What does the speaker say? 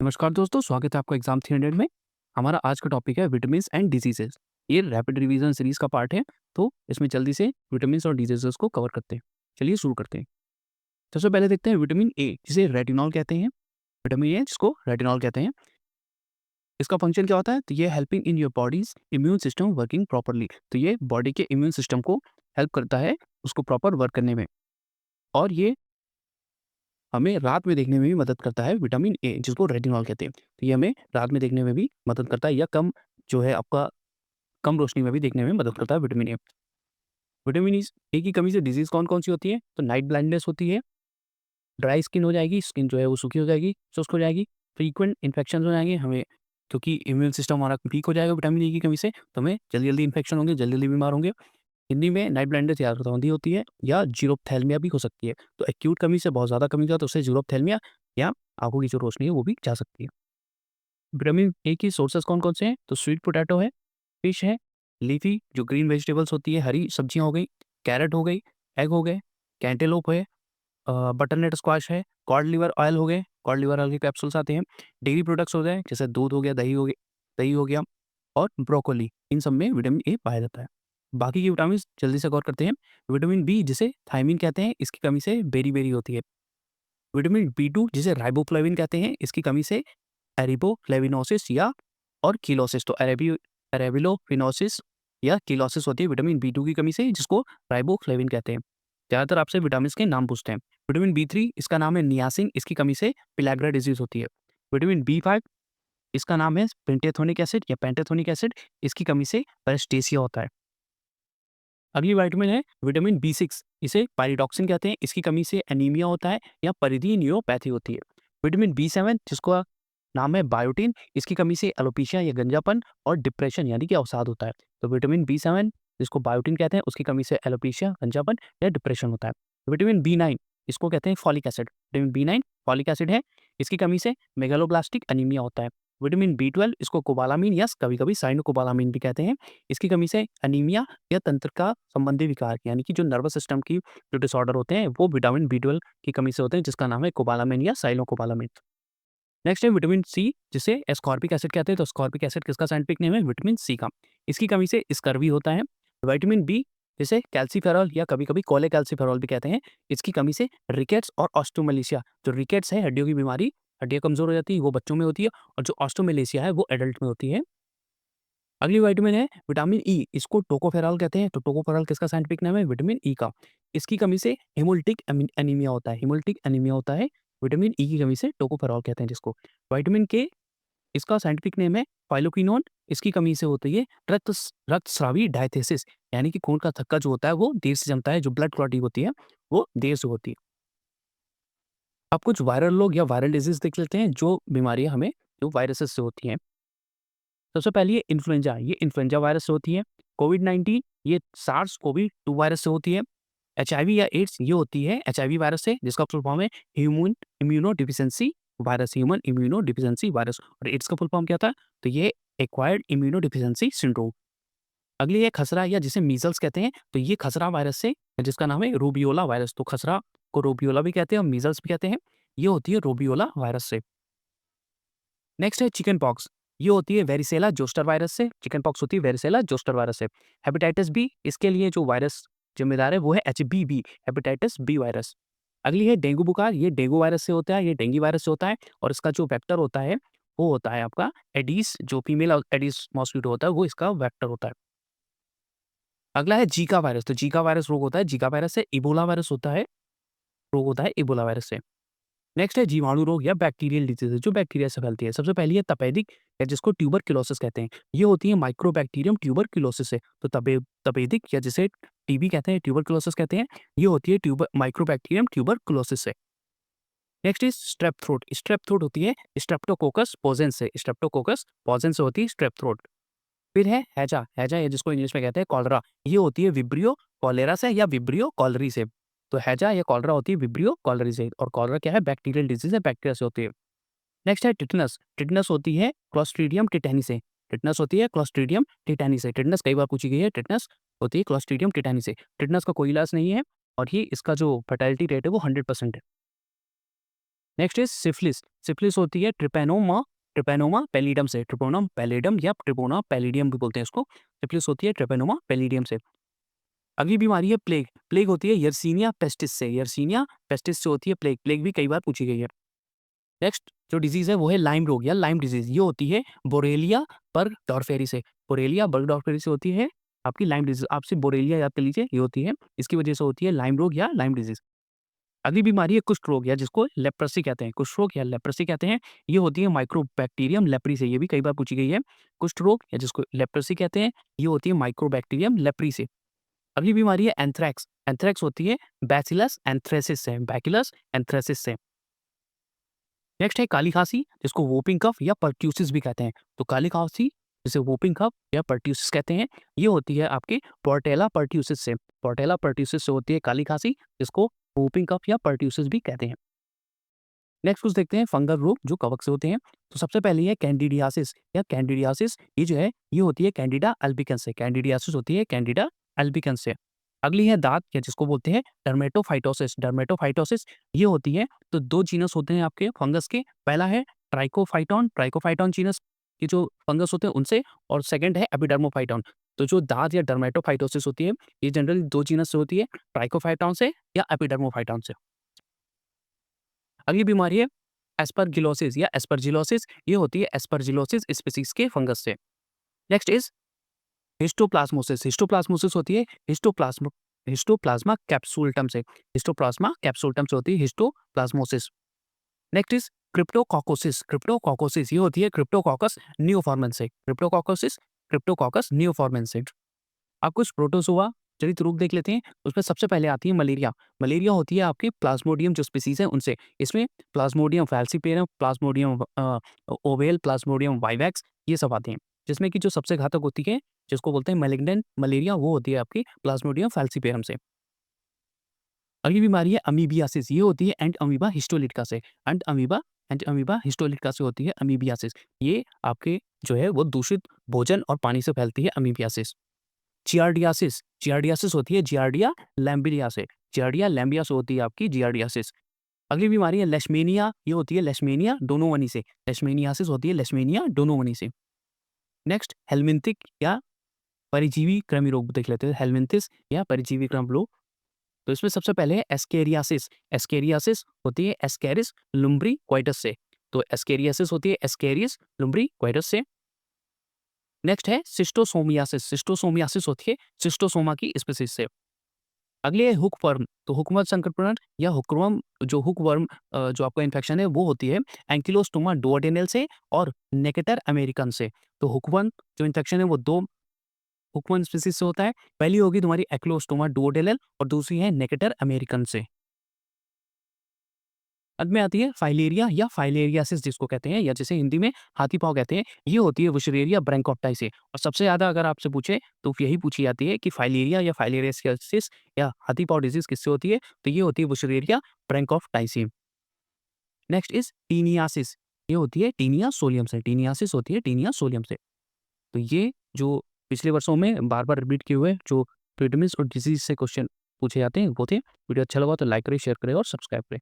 नमस्कार दोस्तों, स्वागत है आपका एग्जाम 300 में। हमारा आज का टॉपिक है विटामिन्स एंड डिजीजेस। ये रैपिड रिवीजन सीरीज का पार्ट है, तो इसमें जल्दी से विटामिन्स और डिजीजेस को कवर करते हैं। चलिए शुरू करते हैं। सबसे पहले देखते हैं विटामिन ए, जिसे रेटिनॉल कहते हैं। विटामिन ए जिसको रेटिनॉल कहते हैं, इसका फंक्शन क्या होता है? तो ये helping in your bodies immune system working properly. तो ये बॉडी के इम्यून सिस्टम को हेल्प करता है उसको प्रॉपर वर्क करने में। और ये हमें रात में देखने में भी मदद करता है, विटामिन ए जिसको रेटिनॉल कहते हैं। तो ये हमें रात में देखने में भी मदद करता है, या कम जो है आपका कम रोशनी में भी देखने में मदद करता है विटामिन ए। विटामिन ए की कमी से डिजीज़ कौन-कौन सी होती है? तो नाइट ब्लाइंडनेस होती है, ड्राई स्किन हो जाएगी, स्किन जो है वो सूखी हो जाएगी, शुष्क हो जाएगी, फ्रीक्वेंट इन्फेक्शंस हो जाएँगे, हमें क्योंकि इम्यून सिस्टम हमारा वीक हो जाएगा विटामिन ए की कमी से, तो हमें जल्दी-जल्दी इन्फेक्शन होंगे, जल्दी-जल्दी बीमार होंगे। हिंदी में नाइट ब्लाइंडनेस या रतौंधी होती है, या ज़ीरोफ्थैल्मिया भी हो सकती है। तो एक्यूट कमी से बहुत ज़्यादा कमी हो जाए तो उससे ज़ीरोफ्थैल्मिया या आँखों की जो रोशनी है वो भी जा सकती है। विटामिन ए की सोर्सेज़ कौन-कौन से हैं? तो स्वीट पोटैटो है, फिश है, लीफी जो ग्रीन वेजिटेबल्स होती है, हरी सब्जियाँ हो गई, कैरट हो गई, एग हो गए, कैंटेलोप है, बटरनट स्क्वाश है, कॉड लिवर ऑयल हो गए, कॉड लिवर ऑयल के कैप्सूल्स आते हैं, डेयरी प्रोडक्ट्स हो गए जैसे दूध हो गया, दही हो गया, और ब्रोकोली, इन सब में विटामिन ए पाया जाता है। बाकी के विटामिन्स जल्दी से गौर करते हैं। विटामिन बी जिसे थायमिन कहते हैं, इसकी कमी से बेरी-बेरी होती है। विटामिन बी2 जिसे राइबोफ्लेविन कहते हैं, इसकी कमी से एरिबोफ्लेविनोसिस या और कीलोसिस, तो अरेबिलोफिनोसिस या कीलोसिस होती है विटामिन बी2 की कमी से, जिसको राइबोफ्लेविन कहते हैं। ज़्यादातर आपसे विटामिन्स के नाम पूछते हैं। विटामिन बी3 इसका नाम है नियासिन, इसकी कमी से पिलैग्रा डिजीज़ होती है। विटामिन बी5 इसका नाम है पेंटेथोनिक एसिड या पेंटाथोनिक एसिड, इसकी कमी से पैरेस्टेसिया होता है। अगली विटामिन है विटामिन बी6, इसे पायरिडॉक्सिन कहते हैं, इसकी कमी से एनीमिया होता है या परिधीय न्यूरोपैथी होती है। विटामिन बी7 जिसका नाम है बायोटिन, इसकी कमी से एलोपेशिया या गंजापन और डिप्रेशन यानी कि अवसाद होता है। तो विटामिन बी7 जिसको बायोटिन कहते हैं, उसकी कमी से एलोपेशिया, गंजापन या डिप्रेशन होता है। विटामिन बी9 इसको कहते हैं folic acid. Vitamin B nine folic acid है, इसकी कमी से मेगालोब्लास्टिक एनीमिया होता है। विटामिन बी12 इसको कोबालामिन या कभी-कभी साइनोकोबालामिन भी कहते हैं, इसकी कमी से एनीमिया या तंत्रिका संबंधी विकार यानी कि जो नर्वस सिस्टम की जो डिसऑर्डर होते हैं वो विटामिन बी12 की कमी से होते हैं, जिसका नाम है कोबालामिन या साइलोकोबालामिन। नेक्स्ट है विटामिन सी जिसे एस्कॉर्बिक एसिड कहते हैं। तो एस्कॉर्बिक एसिड किसका साइंटिफिक नेम है? विटामिन सी का। इसकी कमी से स्कर्वी होता है। विटामिन बी जिसे कैल्सीफेरॉल या कभी-कभी कोलेकैल्सीफेरॉल भी कहते हैं, इसकी कमी से रिकेट्स और ऑस्टियोमैलेशिया, जो रिकेट्स है हड्डियों की बीमारी, हड्डियाँ कमज़ोर हो जाती है, वो बच्चों में होती है, और जो ऑस्टियोमैलेशिया है वो एडल्ट में होती है। अगली विटामिन है विटामिन ई, इसको टोकोफेरॉल कहते हैं। तो टोकोफेरॉल किसका साइंटिफिक नाम है? विटामिन ई का। इसकी कमी से हेमोलिटिक एनीमिया होता है, हेमोलिटिक एनीमिया होता है, विटामिन ई की कमी से टोकोफेरॉल कहते हैं जिसको। विटामिन के इसका साइंटिफिक नेम है फाइलोक्विनोन, इसकी कमी से होती है रक्तस्रावी डायथेसिस, यानी कि खून का थक्का जो होता है वो देर से जमता है, जो ब्लड क्लॉटिंग होती है वो देर से होती है। अब कुछ वायरल लोग या वायरल डिजीज़ देख लेते हैं, जो बीमारियाँ हमें जो वायरसेस से होती हैं। सबसे पहले ये इन्फ्लुएंजा, ये इन्फ्लुएंजा वायरस से होती है। कोविड-19 ये सार्स कोवी 2 वायरस से होती है। एचआईवी या एड्स ये होती है एचआईवी वायरस से, जिसका फुल फॉर्म है human immuno deficiency virus, human immuno deficiency virus. और एड्स का फुल फॉर्म क्या था? तो ये एक्वायर्ड इम्यूनो डिफिशिएंसी सिंड्रोम। अगली है खसरा या जिसे मीजल्स कहते हैं। तो ये खसरा वायरस से, जिसका नाम है रूबियोला वायरस। तो खसरा को रूबियोला भी कहते हैं और मीजल्स भी कहते हैं। ये होती है रूबियोला वायरस से। नेक्स्ट है चिकन पॉक्स, ये होती है वेरिसेला जोस्टर वायरस से। चिकन पॉक्स होती है वेरिसेला जोस्टर वायरस से। हेपेटाइटिस बी, इसके लिए जो वायरस जिम्मेदार है वो है एचबीवी, हेपेटाइटिस बी वायरस। अगली है डेंगू बुखार, ये डेंगू वायरस से होता है, ये डेंगू वायरस से होता है, और इसका जो वेक्टर होता है वो होता है आपका एडीज, जो फीमेल एडीज मॉस्किटो होता है वो इसका वेक्टर होता है। अगला है जीका वायरस, तो जीका वायरस रोग होता है जीका वायरस से। इबोला वायरस होता है, रोग होता है इबोला वायरस से। नेक्स्ट है जीवाणु रोग या बैक्टीरियल डिजीज़, जो बैक्टीरिया से फैलती है। सबसे पहली है तपेदिक, या जिसको ट्यूबरक्लोसिस कहते हैं। ये होती है माइक्रोबैक्टीरियम ट्यूबरक्लोसिस से। तो तपेदिक या जिसे टीबी कहते हैं, ट्यूबरक्लोसिस कहते हैं, ये होती है माइक्रोबैक्टीरियम ट्यूबरक्लोसिस से। Next is strep throat, strep throat होती है स्ट्रेप्टोकोकस पोजेंस से, स्ट्रेप्टोकोकस पोजेंस से होती है स्ट्रेप थ्रोट। फिर है हैजा, हैजा या जिसको इंग्लिश में कहते हैं कॉलरा, ये होती है विब्रियो कॉलेरा से या विब्रियो कॉलरी से। तो हैजा या कॉलरा होती है विब्रियो कॉलरी से, और कॉलरा क्या है? बैक्टीरियल डिजीज है, बैक्टीरिया से होती है। नेक्स्ट है टिटनस, टिटनस होती है क्लोस्ट्रीडियम टिटानी से। टिटनस होती है क्लोस्ट्रीडियम टिटानी से। टिटनस कई बार पूछी गई है, टिटनस होती है क्लोस्ट्रीडियम टिटानी से। टिटनस का कोई इलाज नहीं है, और ये इसका जो फर्टाइलिटी रेट है वो 100% है। Next is syphilis. सिफिलिस होती है ट्रिपेनोमा ट्रिपेनोमा पैलिडम से। ट्रिपोनम पैलिडम या ट्रिपोना पैलिडियम भी बोलते हैं इसको। सिफिलिस होती है ट्रिपेनोमा पैलिडियम से। अगली बीमारी है प्लेग। प्लेग होती है यर्सीनिया पेस्टिस से। यर्सीनिया पेस्टिस से होती है प्लेग। प्लेग भी कई बार पूछी गई है। नेक्स्ट जो डिजीज है वो है लाइम रोग या लाइम डिजीज। ये होती है बोरेलिया बर्गडॉर्फेरी से। बोरेलिया बर्गडॉर्फेरी से होती है आपकी लाइम डिजीज। आपसे बोरेलिया याद कर लीजिए, ये होती है, इसकी वजह से होती है लाइम रोग या लाइम डिजीज। अगली बीमारी है कुष्ठ रोग या जिसको लेप्रेसी कहते हैं। कुष्ठ रोग या लेप्रेसी कहते हैं। ये होती है माइक्रोबैक्टीरियम लेप्री से। ये भी कई बार पूछी गई है। कुष्ठ रोग या जिसको लेप्रेसी कहते हैं, ये होती है माइक्रोबैक्टीरियम लेप्री से। अगली बीमारी है एंथ्रैक्स। एंथ्रैक्स होती है बैसिलस एंथ्रेसिस से। बैसिलस एंथ्रेसिस से। नेक्स्ट है काली खांसी जिसको वोपिंग कफ या परट्यूसिस भी कहते हैं। तो काली खांसी जिसे वोपिंग कफ या परट्यूसिस कहते हैं, ये होती है आपके पोर्टेला परट्यूसिस से। पोर्टेला परट्यूसिस से होती है काली खांसी जिसको वोपिंग कफ या परट्यूसिस भी कहते हैं। नेक्स्ट कुछ देखते हैं फंगल रोग जो कवक से होते हैं। तो सबसे पहले है कैंडिडियासिस या कैंडिडियासिस। ये जो है ये होती है कैंडिडा अल्बिकन्स से। कैंडिडियासिस होती है कैंडिडा अल्बिकन्स से। अगली है दांत या जिसको बोलते हैं डर्मेटोफाइटोसिस। डर्मेटोफाइटोसिस ये होती है, तो दो जीनस होते हैं आपके फंगस के। पहला है ट्राइकोफाइटॉन। ट्राइकोफाइटॉन जीनस के जो फंगस होते हैं उनसे, और सेकंड है एपिडर्मोफाइटॉन। तो जो दांत या डर्मेटोफाइटोसिस होती है, ये जनरली दो जीनस से होती है, ट्राइकोफाइटॉन से या एपिडर्मोफाइटॉन से। अगली बीमारी है एस्परगिलोसिस या एस्परजिलोसिस। ये होती है एस्परजिलोसिस स्पीसीज के फंगस से। Next is histoplasmosis. हिस्टोप्लाज्मोसिस होती है हिस्टोप्लाज्मा कैप्सूल्टम से। हिस्टोप्लाज्मा कैप्सूल्टम से होती है histoplasmosis. Next is cryptococcosis. Cryptococcosis ये होती है क्रिप्टोकोकस नियोफॉर्मेंस से। क्रिप्टोकोकस नियोफॉर्मेंस से। आप कुछ प्रोटोजोआ चलित रोग देख लेते हैं। उसमें सबसे पहले आती है मलेरिया। मलेरिया होती है आपकी प्लाज्मोडियम जो स्पीसीज है उनसे। इसमें Plasmodium falciparum, Plasmodium oval, Plasmodium vivax, ये सब आते हैं। जिसमें कि जो सबसे घातक होती है जिसको बोलते हैं मैलिग्नेंट मलेरिया, वो होती है आपकी प्लाज्मोडियम फैल्सीपेरम से। अगली बीमारी है अमीबियासिस। ये होती है एंट अमीबा हिस्टोलिटिका से। एंट अमीबा हिस्टोलिटिका से होती है अमीबियासिस। ये आपके जो है वो दूषित भोजन और पानी से फैलती है अमीबियासिस। जियार्डियासिस। जियार्डियासिस होती है जियार्डिया लैम्बिया से। जियार्डिया लैम्बिया से होती है आपकी जियार्डियासिस। अगली बीमारी है लेशमेनिया। ये होती है लेशमेनिया डोनोवनी से। लेशमेनियासिस होती है लेशमेनिया डोनोवनी से। नेक्स्ट हेलमिंथिक या परिजीवी कृमि रोग देख लेते हैं। हेलमिंथिस या परिजीवी कृमि रोग। तो इसमें सबसे पहले है एस्केरियासिस। एस्केरियासिस होती है एस्केरिस लुम्ब्री क्वाइटस से। तो एस्केरियासिस होती है एस्केरिस लुम्ब्री क्वाइटस से। नेक्स्ट है सिस्टोसोमियासिस। सिस्टोसोमियासिस होती है सिस्टोसोमा की स्पीसीज से। अगली है हुकवर्म। तो हुकवर्म संक्रमण या हुकवर्म जो हुकवर्म जो आपका इन्फेक्शन है वो होती है एंकिलोस्टोमा डुओडेनल से और नेकेटर अमेरिकन से। तो हुकवर्म जो इन्फेक्शन है वो दो हुकवर्म स्पीसीज से होता है। पहली होगी तुम्हारी एक्लोस्टोमा डुओडेनल और दूसरी है नेकेटर अमेरिकन से। अंत में आती है फाइलेरिया या फाइलेरियासिस जिसको कहते हैं, या जिसे हिंदी में हाथी पाँव कहते हैं। ये होती है वुशरेरिया ब्रैंकोप्टाई से। और सबसे ज़्यादा अगर आपसे पूछे तो यही पूछी जाती है कि फाइलेरिया या फाइलेरियासिस या हाथी पाँव डिजीज किससे होती है, तो ये होती है वुशरेरिया ब्रैंकोप्टाई से। Next is taeniasis. ये होती है टीनिया सोलियम से। टीनियासिस होती है टीनिया सोलियम से। तो ये जो पिछले वर्षों में बार बार रिपीट किए हुए जो विटामिन और डिजीज से क्वेश्चन पूछे जाते हैं वो थे। वीडियो अच्छा लगा तो लाइक करें, शेयर करें और सब्सक्राइब करें।